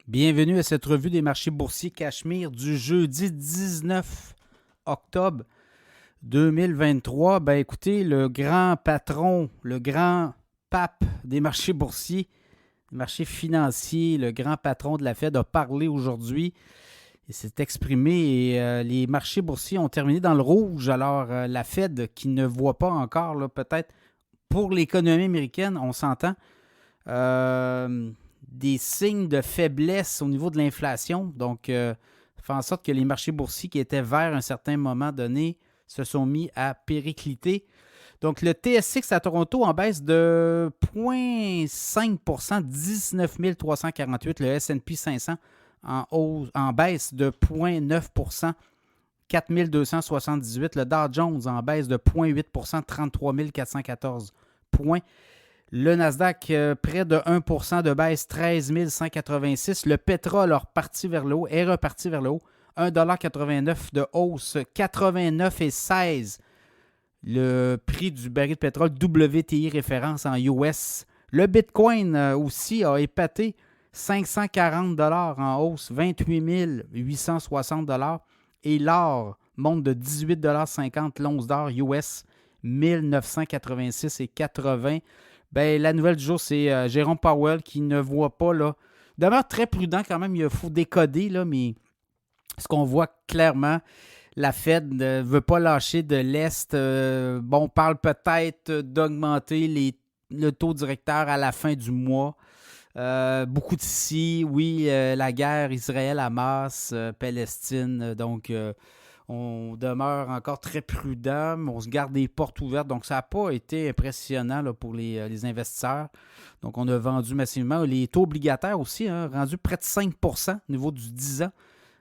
Bienvenue à cette revue des marchés boursiers Cachemire du jeudi 19 octobre 2023. Ben écoutez, le grand patron, le grand pape des marchés boursiers, des marchés financiers, le grand patron de la Fed a parlé aujourd'hui. Il s'est exprimé et les marchés boursiers ont terminé dans le rouge. Alors, la Fed qui ne voit pas encore, là, peut-être pour l'économie américaine, on s'entend, des signes de faiblesse au niveau de l'inflation. Donc, fait en sorte que les marchés boursiers qui étaient verts à un certain moment donné se sont mis à péricliter. Donc, le TSX à Toronto en baisse de 0,5 %, 19 348. Le S&P 500 en baisse de 0,9 %, 4 278. Le Dow Jones en baisse de 0,8 %, 33 414 points. Le Nasdaq, près de 1 % de baisse, 13 186. Le pétrole est reparti vers le haut, 1,89 $ de hausse, 89,16 $ le prix du baril de pétrole WTI référence en US. Le Bitcoin aussi a épaté 540 $ en hausse, 28 860 $. Et l'or monte de 18,50 $ l'once d'or US, 1986,80 $. Ben, la nouvelle du jour, c'est Jérôme Powell qui ne voit pas, là, demeure très prudent quand même, il faut décoder, là, mais ce qu'on voit clairement, la Fed ne veut pas lâcher de l'Est. On parle peut-être d'augmenter le taux directeur à la fin du mois. Beaucoup d'ici, oui, la guerre Israël-Hamas, Palestine, donc on demeure encore très prudent, mais on se garde des portes ouvertes. Donc, ça n'a pas été impressionnant là, pour les investisseurs. Donc, on a vendu massivement. Les taux obligataires aussi, rendus près de 5 % au niveau du 10 ans.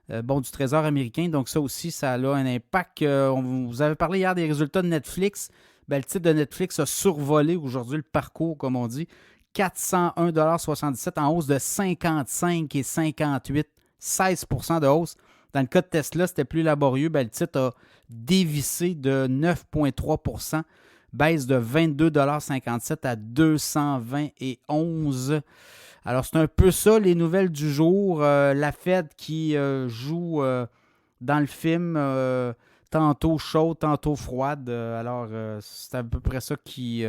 Du Trésor américain. Donc, ça aussi, ça a un impact. Vous avez parlé hier des résultats de Netflix. Ben, le titre de Netflix a survolé aujourd'hui le parcours, comme on dit. 401,77 $ en hausse de 55 et 58, 16 % de hausse. Dans le cas de Tesla, c'était plus laborieux. Ben, le titre a dévissé de 9,3 %, baisse de 22,57 $ à 220,11 $. Alors, c'est un peu ça, les nouvelles du jour. La Fed qui joue dans le film tantôt chaude, tantôt froide. C'est à peu près ça qui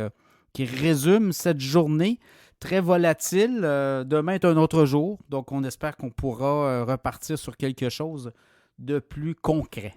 résume cette journée très volatile. Demain est un autre jour, donc on espère qu'on pourra repartir sur quelque chose de plus concret.